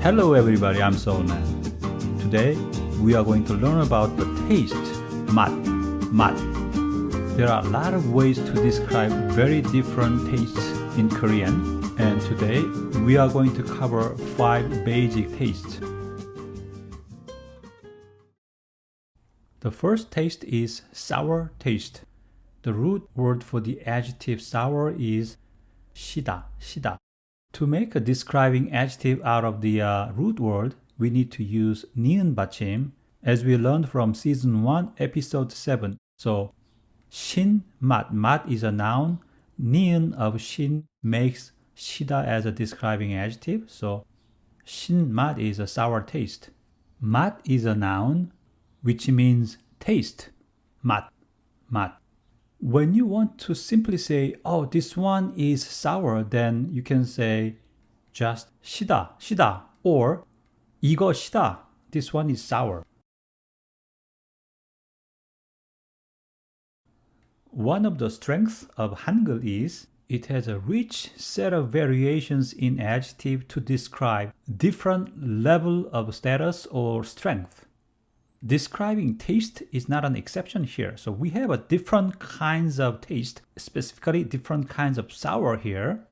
Hello everybody, I'm Soulman. Today we are going to learn about the taste, 맛, 맛. There are a lot of ways to describe very different tastes in Korean, and today we are going to cover 5 basic tastes. The first taste is sour taste. The root word for the adjective sour is 시다, 시다. To make a describing adjective out of the root word, we need to use 니은 받침, as we learned from season 1, episode 7. So, 신, 맛. 맛 is a noun. 니은 of 신 makes 시다 as a describing adjective. So, 신맛 is a sour taste. 맛 is a noun, which means taste. 맛, 맛. When you want to simply say, oh, this one is sour, then you can say just 시다, 시다, or 이거 시다, this one is sour. One of the strengths of Hangul is it has a rich set of variations in adjective to describe different level of status or strength. Describing taste is not an exception here. So we have a different kinds of taste, specifically different kinds of sour here.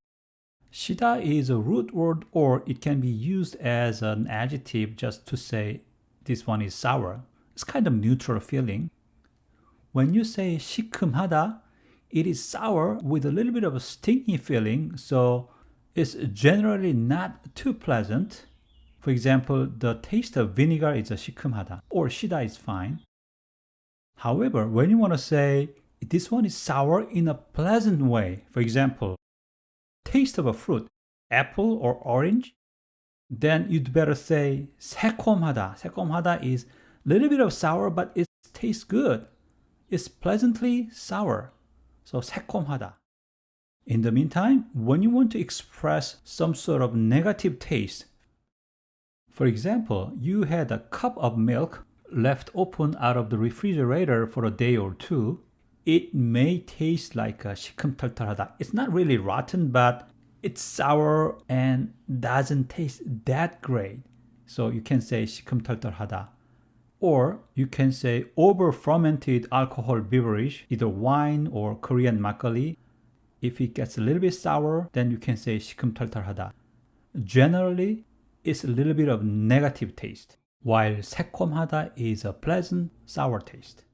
시다 is a root word, or it can be used as an adjective just to say this one is sour. It's kind of neutral feeling. When you say 시큼하다, it is sour with a little bit of a stingy feeling, so it's generally not too pleasant. For example, the taste of vinegar is a 시큼하다, or 시다 is fine. However, when you want to say this one is sour in a pleasant way, for example, taste of a fruit, apple or orange, then you'd better say 새콤하다. 새콤하다 is a little bit of sour, but it tastes good. It's pleasantly sour. So 새콤하다. In the meantime, when you want to express some sort of negative taste, for example, you had a cup of milk left open out of the refrigerator for a day or two. It may taste like a 시큼털털하다. It's not really rotten, but it's sour and doesn't taste that great. So you can say 시큼털털하다. Or you can say over-fermented alcohol beverage, either wine or Korean 막걸리. If it gets a little bit sour, then you can say 시큼털털하다. Generally, it's a little bit of negative taste, while 새콤하다 is a pleasant sour taste.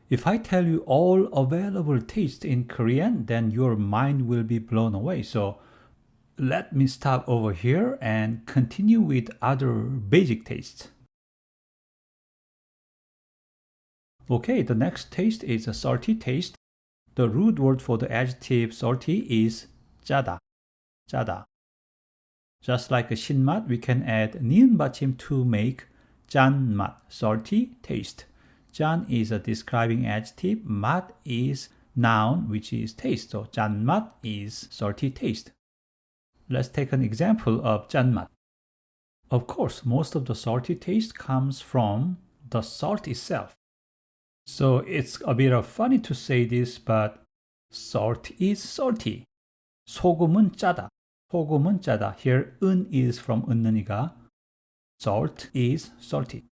If I tell you all available tastes in Korean, then your mind will be blown away. So let me stop over here and continue with other basic tastes. Okay, the next taste is a salty taste. The root word for the adjective salty is 짜다, 짜다. Just like a 신맛, we can add 니은 받침 to make 짠맛, salty taste. 짠 is a describing adjective, 맛 is noun, which is taste. So 짠맛 is salty taste. Let's take an example of 짠맛. Of course, most of the salty taste comes from the salt itself. So it's a bit of funny to say this, but salt is salty. 소금은 짜다. 소금은 짜다. Here, 은 is from 은는이가. Salt is salty.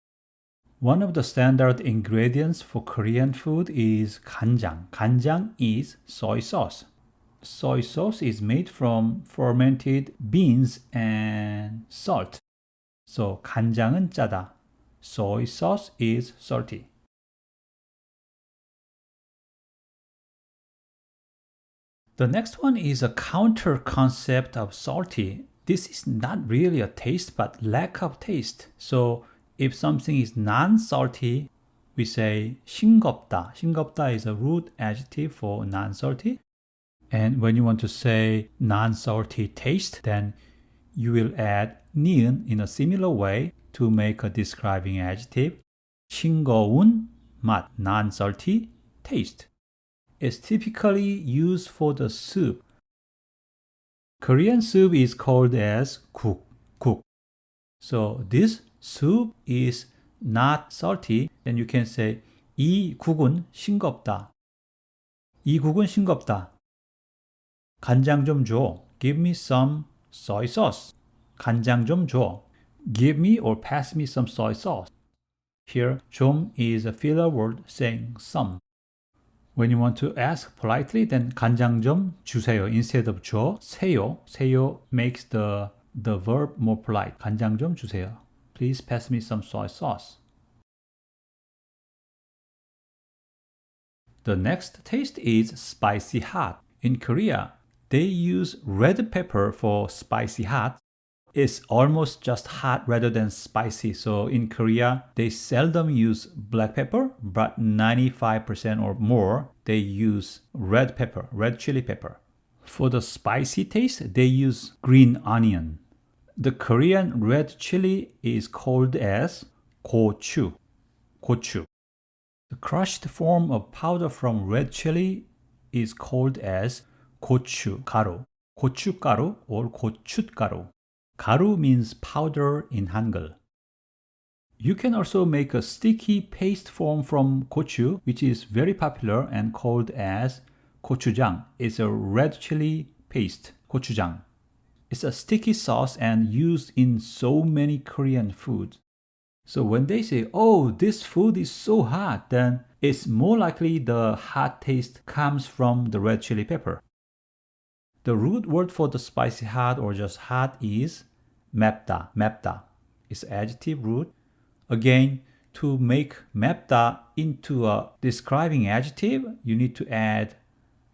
One of the standard ingredients for Korean food is 간장. 간장 is soy sauce. Soy sauce is made from fermented beans and salt. So 간장은 짜다. Soy sauce is salty. The next one is a counter concept of salty. This is not really a taste, but lack of taste. So if something is non-salty, we say 싱겁다. 싱겁다 is a root adjective for non-salty. And when you want to say non-salty taste, then you will add 니은 in a similar way to make a describing adjective. 싱거운 맛, non-salty taste. Is typically used for the soup. Korean soup is called as 국, 국. So this soup is not salty, then you can say 이 국은 싱겁다. 이 국은 싱겁다. 간장 좀 줘. Give me some soy sauce. 간장 좀 줘. Give me or pass me some soy sauce. Here, 좀 is a filler word saying some. When you want to ask politely, then 간장 좀 주세요 instead of 줘. 세요. 세요 makes the verb more polite. 간장 좀 주세요. Please pass me some soy sauce. The next taste is spicy hot. In Korea, they use red pepper for spicy hot. It's almost just hot rather than spicy. So in Korea, they seldom use black pepper, but 95% or more, they use red pepper, red chili pepper. For the spicy taste, they use green onion. The Korean red chili is called as gochu. Gochu. The crushed form of powder from red chili is called as 고춧가루. 고춧가루 or 고춧가루. 가루 means powder in Hangul. You can also make a sticky paste form from gochu, which is very popular and called as gochujang. It's a red chili paste, gochujang. It's a sticky sauce and used in so many Korean foods. So when they say, oh, this food is so hot, then it's more likely the hot taste comes from the red chili pepper. The root word for the spicy hot or just hot is 맵다, 맵다. It's adjective root. Again, to make 맵다 into a describing adjective, you need to add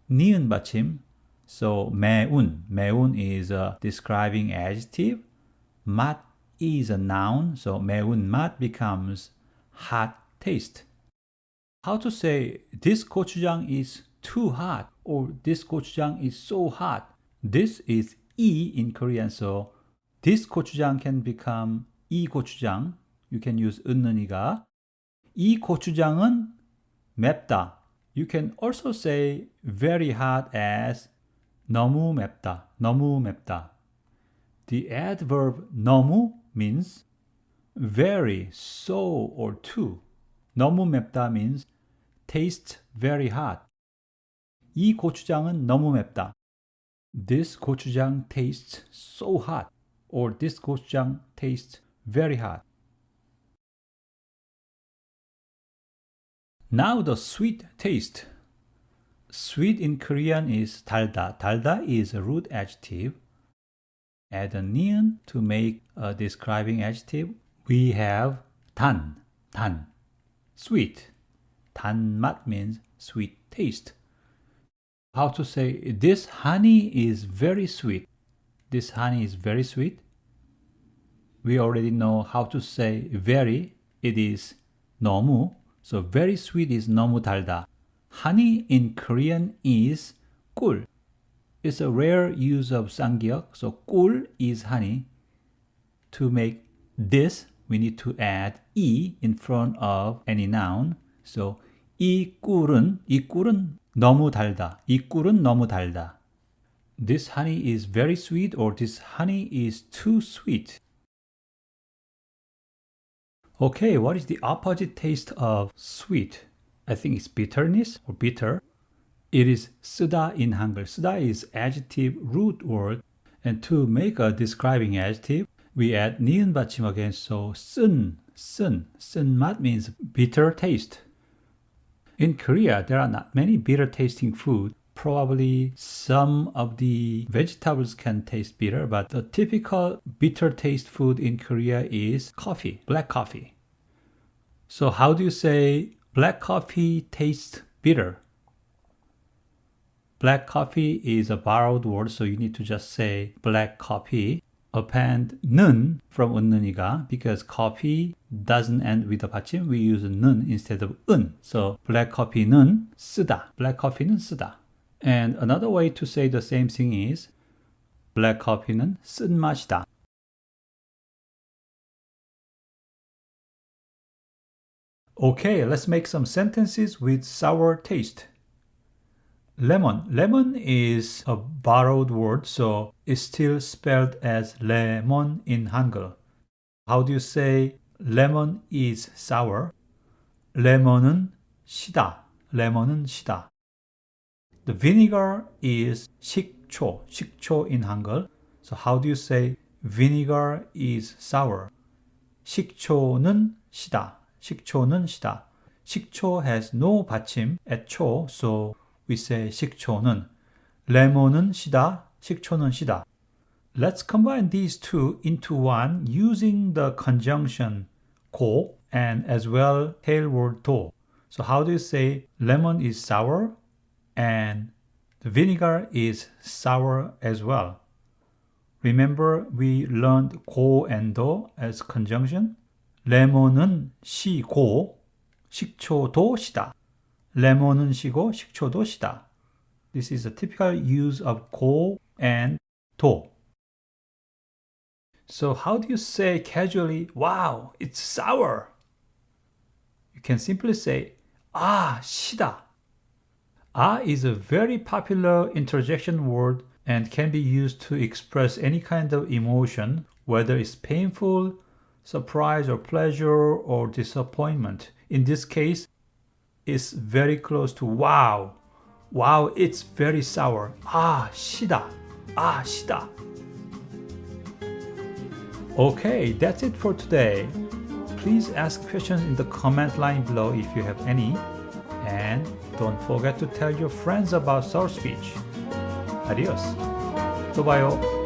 니은 받침. So 매운, 매운 is a describing adjective. 맛 is a noun, so 매운맛 becomes hot taste. How to say this gochujang is too hot or this gochujang is so hot? This is 이 in Korean, so this gochujang can become 이 gochujang. You can use 은는이가. 이 고추장은 맵다. You can also say very hot as 너무 맵다. 너무 맵다. The adverb 너무 means very, so, or too. 너무 맵다 means tastes very hot. 이 고추장은 너무 맵다. This gochujang tastes so hot. Or this gochujang tastes very hot. Now the sweet taste. Sweet in Korean is 달다. 달다 is a root adjective. Add a ni은 to make a describing adjective. We have 단, 단, sweet. 단맛 means sweet taste. How to say this honey is very sweet. This honey is very sweet. We already know how to say very. It is 너무. So very sweet is 너무 달다. Honey in Korean is 꿀. It's a rare use of 쌍기역. So 꿀 is honey. To make this, we need to add 이 in front of any noun. So 이 꿀은 너무 달다. 이 꿀은 너무 달다. This honey is very sweet or this honey is too sweet. Okay, what is the opposite taste of sweet? I think it's bitterness or bitter. It is 쓰다 in Hangul. 쓰다 is adjective root word. And to make a describing adjective, we add 니은 받침 again. So 쓴맛 means bitter taste. In Korea, there are not many bitter tasting food. Probably some of the vegetables can taste bitter, but the typical bitter taste food in Korea is coffee, black coffee. So how do you say black coffee tastes bitter? Black coffee is a borrowed word, so you need to just say black coffee. Append 는 from 은는이가 because coffee doesn't end with a 받침. We use 는 instead of 은. So black coffee는 쓰다. Black coffee는 쓰다. And another way to say the same thing is black coffee는 쓴맛이다. Okay, let's make some sentences with sour taste. Lemon. Lemon is a borrowed word, so it's still spelled as lemon in Hangul. How do you say lemon is sour? 레몬은 시다. 레몬은 시다. The vinegar is 식초. 식초 in Hangul. So how do you say vinegar is sour. 식초는 시다. 식초는 시다. 식초 has no 받침 at 초, so we say 식초는. 레몬은 시다. 식초는 시다. Let's combine these two into one using the conjunction 고 and as well tail word 도. So how do you say lemon is sour and the vinegar is sour as well? Remember we learned 고 and 도 as conjunction? 레몬은 시고 식초도 시다. 레몬은 시고 식초도 시다. This is a typical use of 고 and 도. So how do you say casually, wow, it's sour? You can simply say, 시다. Is a very popular interjection word and can be used to express any kind of emotion, whether it's painful, surprise or pleasure or disappointment. In this case, it's very close to wow. Wow, it's very sour. 시다. 시다. Okay, that's it for today. Please ask questions in the comment line below if you have any. And don't forget to tell your friends about SeoulSpeech. Adios. 또 봐요.